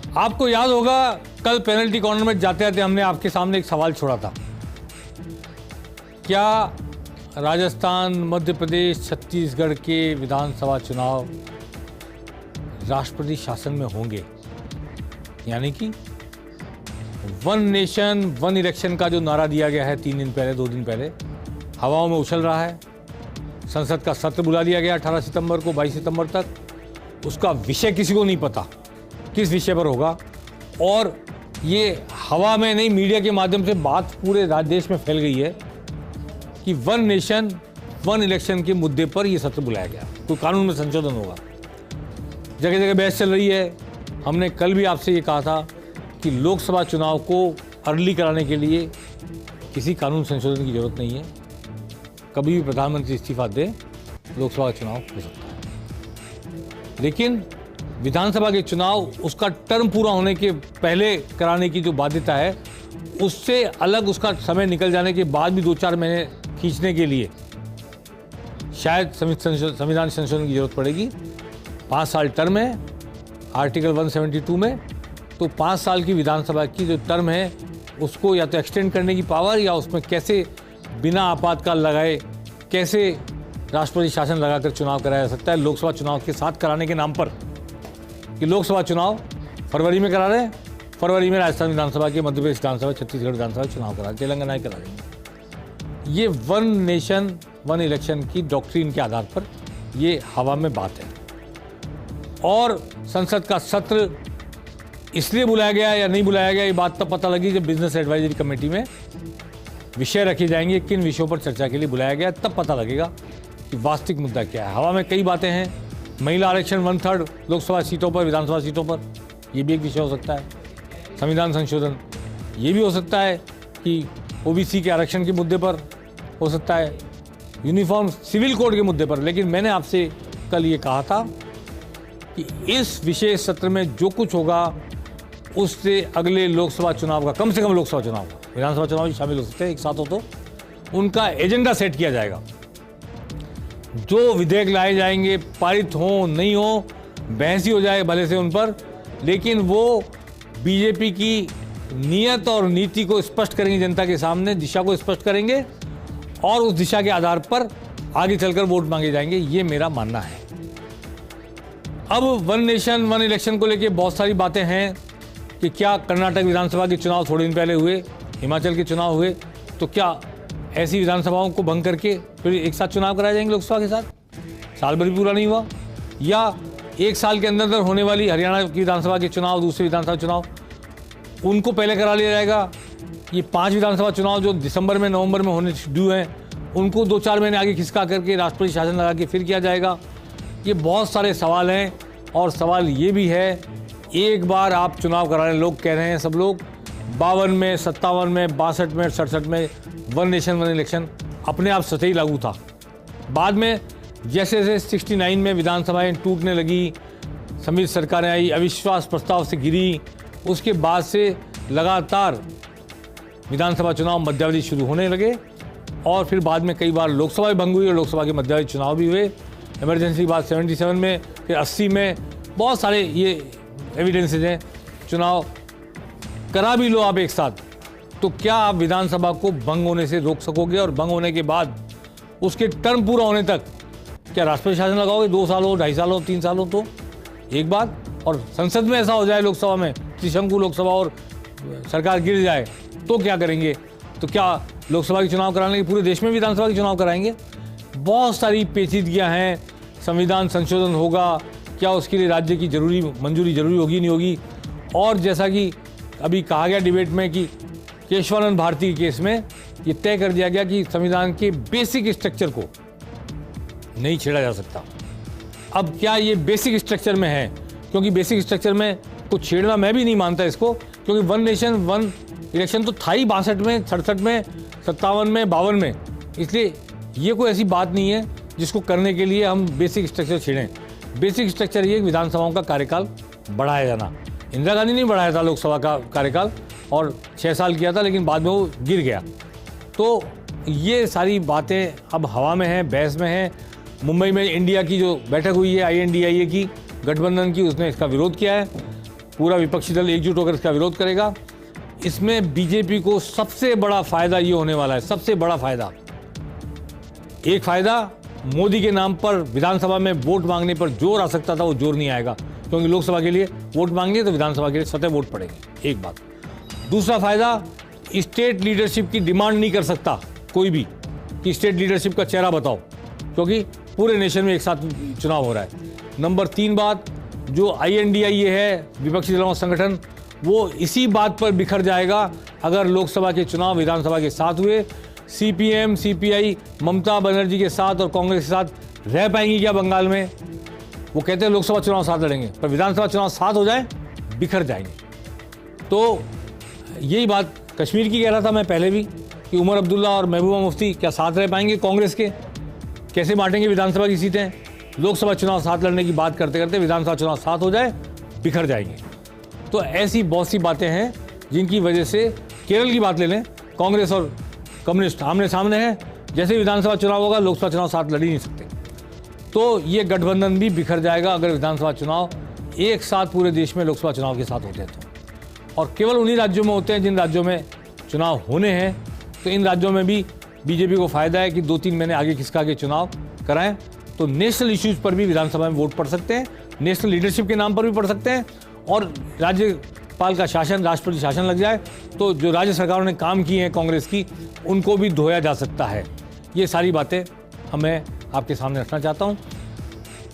आपको याद होगा कल पेनल्टी कॉर्नर में जाते जाते हमने आपके सामने एक सवाल छोड़ा था। क्या राजस्थान, मध्य प्रदेश, छत्तीसगढ़ के विधानसभा चुनाव राष्ट्रपति शासन में होंगे? यानी कि वन नेशन वन इलेक्शन का जो नारा दिया गया है 2 दिन पहले हवाओं में उछल रहा है। संसद का सत्र बुला लिया गया 18 सितंबर को 22 सितंबर तक। उसका विषय किसी को नहीं पता किस विषय पर होगा, और ये हवा में नहीं, मीडिया के माध्यम से बात पूरे देश में फैल गई है कि वन नेशन वन इलेक्शन के मुद्दे पर यह सत्र बुलाया गया, कोई कानून में संशोधन होगा। जगह जगह बहस चल रही है। हमने कल भी आपसे ये कहा था कि लोकसभा चुनाव को अर्ली कराने के लिए किसी कानून संशोधन की जरूरत नहीं है। कभी भी प्रधानमंत्री इस्तीफा दे, लोकसभा चुनाव हो सकता है। लेकिन विधानसभा के चुनाव उसका टर्म पूरा होने के पहले कराने की जो बाध्यता है, उससे अलग उसका समय निकल जाने के बाद भी 2-4 महीने खींचने के लिए शायद संविधान संशोधन की जरूरत पड़ेगी। 5 साल टर्म है आर्टिकल 172 में, तो 5 साल की विधानसभा की जो टर्म है उसको या तो एक्सटेंड करने की पावर, या उसमें कैसे बिना आपातकाल लगाए कैसे राष्ट्रपति शासन लगाकर चुनाव कराया जा सकता है लोकसभा चुनाव के साथ कराने के नाम पर। कि लोकसभा चुनाव फरवरी में करा रहे हैं, फरवरी में राजस्थान विधानसभा के, मध्य प्रदेश विधानसभा, छत्तीसगढ़ विधानसभा चुनाव करा, तेलंगाना करा देंगे। ये वन नेशन वन इलेक्शन की डॉक्ट्रिन के आधार पर ये हवा में बात है। और संसद का सत्र इसलिए बुलाया गया या नहीं बुलाया गया, ये बात तब पता लगी जब बिजनेस एडवाइजरी कमेटी में विषय रखे जाएंगे, किन विषयों पर चर्चा के लिए बुलाया गया, तब पता लगेगा कि वास्तविक मुद्दा क्या है। हवा में कई बातें हैं। महिला आरक्षण 1/3 लोकसभा सीटों पर, विधानसभा सीटों पर, यह भी एक विषय हो सकता है। संविधान संशोधन ये भी हो सकता है कि ओबीसी के आरक्षण के मुद्दे पर हो सकता है, यूनिफॉर्म सिविल कोड के मुद्दे पर। लेकिन मैंने आपसे कल ये कहा था कि इस विशेष सत्र में जो कुछ होगा उससे अगले लोकसभा चुनाव का, कम से कम लोकसभा चुनाव का, विधानसभा चुनाव भी शामिल हो सकते हैं एक साथ हो तो, उनका एजेंडा सेट किया जाएगा। जो विधेयक लाए जाएंगे, पारित हो नहीं हो, बहस ही हो जाए भले से उन पर, लेकिन वो बीजेपी की नीयत और नीति को स्पष्ट करेंगे जनता के सामने, दिशा को स्पष्ट करेंगे, और उस दिशा के आधार पर आगे चलकर वोट मांगे जाएंगे। ये मेरा मानना है। अब वन नेशन वन इलेक्शन को लेकर बहुत सारी बातें हैं कि क्या कर्नाटक विधानसभा के चुनाव थोड़े दिन पहले हुए, हिमाचल के चुनाव हुए, तो क्या ऐसी विधानसभाओं को भंग करके फिर एक साथ चुनाव कराए जाएंगे लोकसभा के साथ? साल भर भी पूरा नहीं हुआ, या 1 साल के अंदर होने वाली हरियाणा की विधानसभा के चुनाव, दूसरे विधानसभा चुनाव, उनको पहले करा लिया जाएगा? ये 5 विधानसभा चुनाव जो दिसंबर में नवंबर में होने ड्यू हैं, उनको 2-4 महीने आगे खिसका करके राष्ट्रपति शासन लगा के फिर किया जाएगा? ये बहुत सारे सवाल हैं। और सवाल ये भी है, एक बार आप चुनाव करा रहे, लोग कह रहे हैं सब लोग, 52 में, 57 में, 62 में, 67 में वन नेशन वन इलेक्शन अपने आप सतही लागू था। बाद में जैसे जैसे 69 में विधानसभाएं टूटने लगी, सम्मिलित सरकारें आई, अविश्वास प्रस्ताव से गिरी, उसके बाद से लगातार विधानसभा चुनाव मध्यावधि शुरू होने लगे, और फिर बाद में कई बार लोकसभा भी भंग हुई और लोकसभा के मध्यावधि चुनाव भी हुए। इमरजेंसी के बाद 77 में, फिर 80 में, बहुत सारे ये एविडेंसेज हैं। चुनाव करा भी लो आप एक साथ, तो क्या आप विधानसभा को भंग होने से रोक सकोगे? और भंग होने के बाद उसके टर्म पूरा होने तक क्या राष्ट्रपति शासन लगाओगे? 2 साल हो, 2.5 साल हो, 3 साल हो तो एक बात, और संसद में ऐसा हो जाए, लोकसभा में त्रिशंकु लोकसभा और सरकार गिर जाए तो क्या करेंगे? तो क्या लोकसभा के चुनाव कराने के पूरे देश में विधानसभा के चुनाव कराएंगे? बहुत सारी पेचीदगियां हैं। संविधान संशोधन होगा, क्या उसके लिए राज्य की मंजूरी जरूरी होगी नहीं होगी? और जैसा कि अभी कहा गया डिबेट में कि केशवानंद भारती के केस में ये तय कर दिया गया कि संविधान के बेसिक स्ट्रक्चर को नहीं छेड़ा जा सकता। अब क्या ये बेसिक स्ट्रक्चर में है? क्योंकि बेसिक स्ट्रक्चर में कुछ छेड़ना मैं भी नहीं मानता इसको, क्योंकि वन नेशन वन इलेक्शन तो था ही 62 में, 67 में, 57 में, 52 में। इसलिए ये कोई ऐसी बात नहीं है जिसको करने के लिए हम बेसिक स्ट्रक्चर छेड़ें। बेसिक स्ट्रक्चर ये विधानसभाओं का कार्यकाल बढ़ाया जाना। इंदिरा गांधी ने बढ़ाया था लोकसभा का कार्यकाल, और 6 साल किया था, लेकिन बाद में वो गिर गया। तो ये सारी बातें अब हवा में हैं, बहस में हैं। मुंबई में इंडिया की जो बैठक हुई है INDIA की, गठबंधन की, उसने इसका विरोध किया है। पूरा विपक्षी दल एकजुट होकर इसका विरोध करेगा। इसमें बीजेपी को सबसे बड़ा फायदा ये होने वाला है, सबसे बड़ा फायदा। एक फायदा, मोदी के नाम पर विधानसभा में वोट मांगने पर जोर आ सकता था, वो जोर नहीं आएगा, क्योंकि लोकसभा के लिए वोट मांगेंगे तो विधानसभा के लिए स्वतः वोट पड़ेंगे। एक बात। दूसरा फायदा, स्टेट लीडरशिप की डिमांड नहीं कर सकता कोई भी कि स्टेट लीडरशिप का चेहरा बताओ, क्योंकि पूरे नेशन में एक साथ चुनाव हो रहा है। नंबर 3 बात, जो INDIA है, विपक्षी दलों का संगठन, वो इसी बात पर बिखर जाएगा अगर लोकसभा के चुनाव विधानसभा के साथ हुए। CPM, CPI ममता बनर्जी के साथ और कांग्रेस के साथ रह पाएंगी क्या बंगाल में? वो कहते हैं लोकसभा चुनाव साथ लड़ेंगे, पर विधानसभा चुनाव साथ हो जाए बिखर जाएंगे। तो यही बात कश्मीर की कह रहा था मैं पहले भी कि उमर अब्दुल्ला और महबूबा मुफ्ती क्या साथ रह पाएंगे कांग्रेस के? कैसे बांटेंगे विधानसभा की सीटें? लोकसभा चुनाव साथ लड़ने की बात करते करते विधानसभा चुनाव साथ हो जाए बिखर जाएंगे। तो ऐसी बहुत सी बातें हैं जिनकी वजह से, केरल की बात ले लें, कांग्रेस और कम्युनिस्ट आमने सामने हैं, जैसे विधानसभा चुनाव होगा लोकसभा चुनाव साथ लड़ ही नहीं सकते। तो ये गठबंधन भी बिखर जाएगा अगर विधानसभा चुनाव एक साथ पूरे देश में लोकसभा चुनाव के साथ होते हैं तो। और केवल उन्हीं राज्यों में होते हैं जिन राज्यों में चुनाव होने हैं। तो इन राज्यों में भी बीजेपी को फायदा है कि 2-3 महीने आगे खिसका के चुनाव कराएं, तो नेशनल इश्यूज पर भी विधानसभा में वोट पड़ सकते हैं, नेशनल लीडरशिप के नाम पर भी पड़ सकते हैं, और राज्यपाल का शासन, राष्ट्रपति शासन लग जाए तो जो राज्य सरकारों ने काम किए हैं कांग्रेस की, उनको भी धोया जा सकता है। ये सारी बातें मैं आपके सामने रखना चाहता हूँ।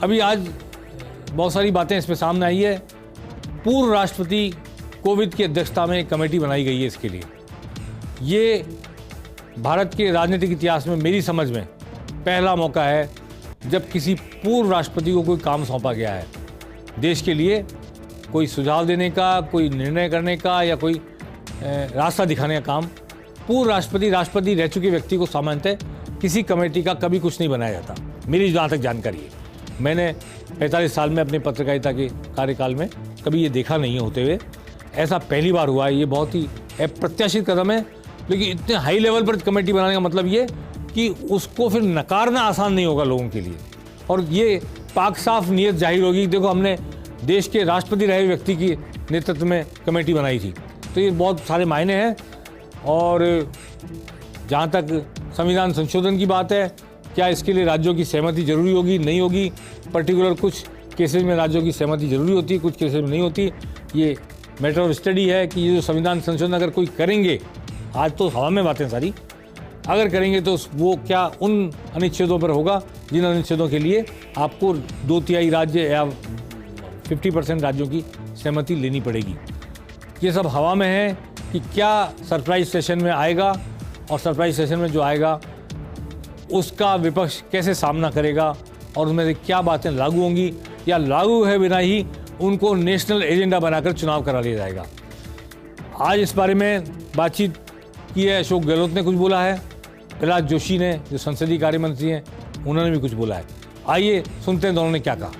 अभी आज बहुत सारी बातें इसमें सामने आई है। पूर्व राष्ट्रपति कोविंद की अध्यक्षता में एक कमेटी बनाई गई है इसके लिए। ये भारत के राजनीतिक इतिहास में मेरी समझ में पहला मौका है जब किसी पूर्व राष्ट्रपति को कोई काम सौंपा गया है देश के लिए, कोई सुझाव देने का, कोई निर्णय करने का या कोई रास्ता दिखाने का काम। पूर्व राष्ट्रपति रह चुके व्यक्ति को सामान्यतः किसी कमेटी का कभी कुछ नहीं बनाया जाता, मेरी जहाँ तक जानकारी है। मैंने 45 साल में अपने पत्रकारिता के कार्यकाल में कभी ये देखा नहीं है होते हुए, ऐसा पहली बार हुआ है। ये बहुत ही अप्रत्याशित कदम है, लेकिन इतने हाई लेवल पर कमेटी बनाने का मतलब ये कि उसको फिर नकारना आसान नहीं होगा लोगों के लिए, और ये पाक साफ नीयत जाहिर होगी। देखो, हमने देश के राष्ट्रपति रहे व्यक्ति की नेतृत्व में कमेटी बनाई थी, तो ये बहुत सारे मायने हैं। और जहाँ तक संविधान संशोधन की बात है, क्या इसके लिए राज्यों की सहमति जरूरी होगी, नहीं होगी? पर्टिकुलर कुछ केसेस में राज्यों की सहमति जरूरी होती है, कुछ केसेस में नहीं होती। ये मैटर ऑफ स्टडी है कि ये जो संविधान संशोधन अगर कोई करेंगे, आज तो हवा में बातें सारी, अगर करेंगे तो वो क्या उन अनुच्छेदों पर होगा जिन अनुच्छेदों के लिए आपको 2/3 राज्य या 50% राज्यों की सहमति लेनी पड़ेगी। ये सब हवा में है कि क्या सरप्राइज सेशन में आएगा, और सरप्राइज सेशन में जो आएगा उसका विपक्ष कैसे सामना करेगा, और उसमें से क्या बातें लागू होंगी, या लागू है बिना ही उनको नेशनल एजेंडा बनाकर चुनाव करा लिया जाएगा। आज इस बारे में बातचीत की है। अशोक गहलोत ने कुछ बोला है, प्रहलाद जोशी ने जो संसदीय कार्य मंत्री हैं उन्होंने भी कुछ बोला है। आइए सुनते हैं दोनों ने क्या कहा।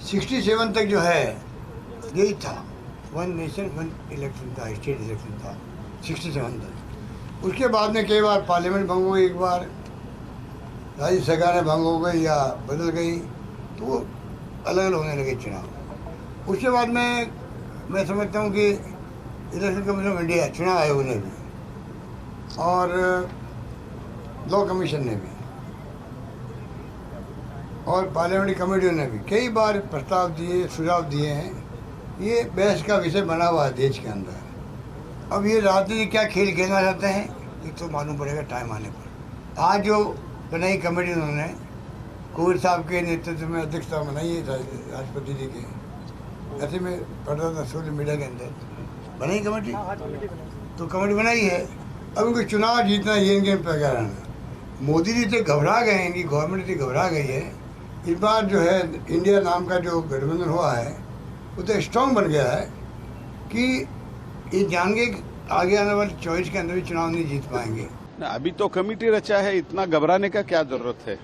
67 तक जो है यही था, 1 नेशन 1 इलेक्शन था, स्टेट इलेक्शन था 67 तक। उसके बाद में कई बार पार्लियामेंट भंग हो गई, एक बार राज्य सरकारें भंग हो गई या बदल गई, तो वो अलग अलग होने लगे चुनाव। उसके बाद में मैं समझता हूँ कि इलेक्शन कमीशन ऑफ इंडिया, चुनाव आयोग ने भी और लॉ कमीशन ने भी और पार्लियामेंट्री कमेटियों ने भी कई बार प्रस्ताव दिए, सुझाव दिए हैं। ये बहस का विषय बना हुआ है देश के अंदर। अब ये राजनीति क्या खेल खेलना चाहते हैं ये तो मालूम पड़ेगा टाइम आने पर। आज जो बनाई कमेटी उन्होंने कोविंद साहब के नेतृत्व में अध्यक्षता बनाई है राष्ट्रपति जी के, ऐसे में पढ़ता था सोशल मीडिया के अंदर, बनाई कमेटी, तो कमेटी बनाई है। अब उनको चुनाव जीतना ये इनके प्रकरण है। मोदी जी तो घबरा गए, इनकी गवर्नमेंट तो घबरा गई है। इस बार जो है इंडिया नाम का जो गठबंधन हुआ है वो तो स्ट्रॉन्ग बन गया है कि ये जान के आगे आने वाले 24 के अंदर भी चुनाव नहीं जीत पाएंगे। अभी तो कमेटी रचा है, इतना घबराने का क्या जरूरत है?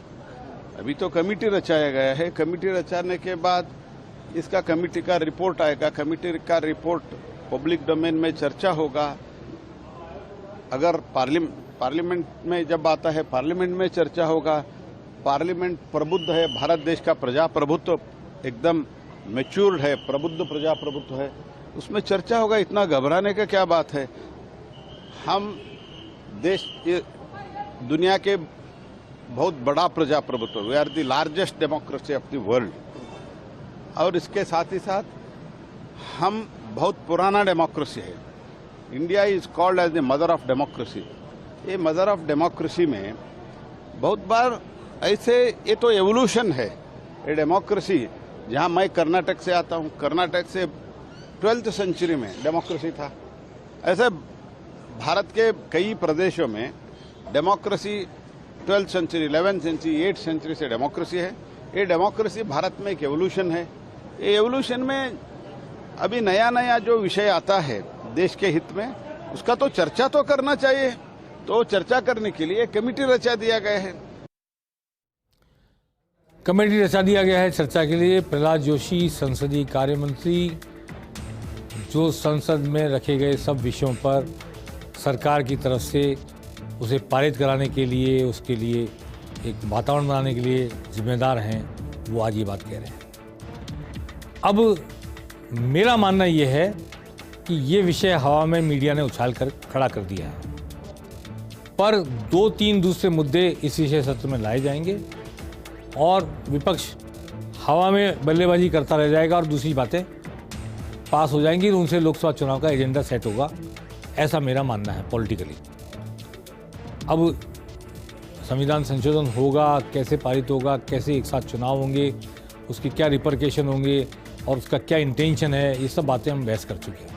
अभी तो कमेटी रचाया गया है। कमेटी रचाने के बाद इसका कमेटी का रिपोर्ट आएगा, कमेटी का रिपोर्ट पब्लिक डोमेन में चर्चा होगा। अगर पार्लियामेंट में जब आता है, पार्लियामेंट में चर्चा होगा। पार्लियामेंट प्रबुद्ध है, भारत देश का प्रजाप्रभुत्व एकदम मैच्योर्ड है, प्रबुद्ध प्रजाप्रभुत्व है, उसमें चर्चा होगा। इतना घबराने का क्या बात है? हम दुनिया के बहुत बड़ा प्रजाप्रभुत्व, we are the largest democracy of the world, और इसके साथ ही साथ हम बहुत पुराना डेमोक्रेसी है। India is called as the mother of democracy. ये मदर ऑफ डेमोक्रेसी में बहुत बार ऐसे, ये तो एवोल्यूशन है। ये डेमोक्रेसी, जहाँ मैं कर्नाटक से आता हूँ, कर्नाटक से 12th सेंचुरी में डेमोक्रेसी था। ऐसे भारत के कई प्रदेशों में democracy 12th century, 11th century, 8th century से डेमोक्रेसी है। ये डेमोक्रेसी भारत में एक एवोल्यूशन है। ये एवोल्यूशन में अभी नया नया जो विषय आता है देश के हित में, उसका तो चर्चा तो करना चाहिए। तो चर्चा करने के लिए कमेटी रचा दिया गया है। कमेटी रचा दिया गया है चर्चा के लिए। प्रहलाद जोशी संसदीय कार्य मंत्री, जो संसद में रखे गए सब विषयों पर सरकार की तरफ से उसे पारित कराने के लिए, उसके लिए एक वातावरण बनाने के लिए जिम्मेदार हैं, वो आज ये बात कह रहे हैं। अब मेरा मानना ये है कि ये विषय हवा में मीडिया ने उछाल कर खड़ा कर दिया है, पर 2-3 दूसरे मुद्दे इस विषय सत्र में लाए जाएंगे और विपक्ष हवा में बल्लेबाजी करता रह जाएगा और दूसरी बातें पास हो जाएंगी, तो उनसे लोकसभा चुनाव का एजेंडा सेट होगा, ऐसा मेरा मानना है पॉलिटिकली। अब संविधान संशोधन होगा, कैसे पारित होगा, कैसे एक साथ चुनाव होंगे, उसके क्या रिपरकेशन होंगे और उसका क्या इंटेंशन है, ये सब बातें हम बहस कर चुके हैं।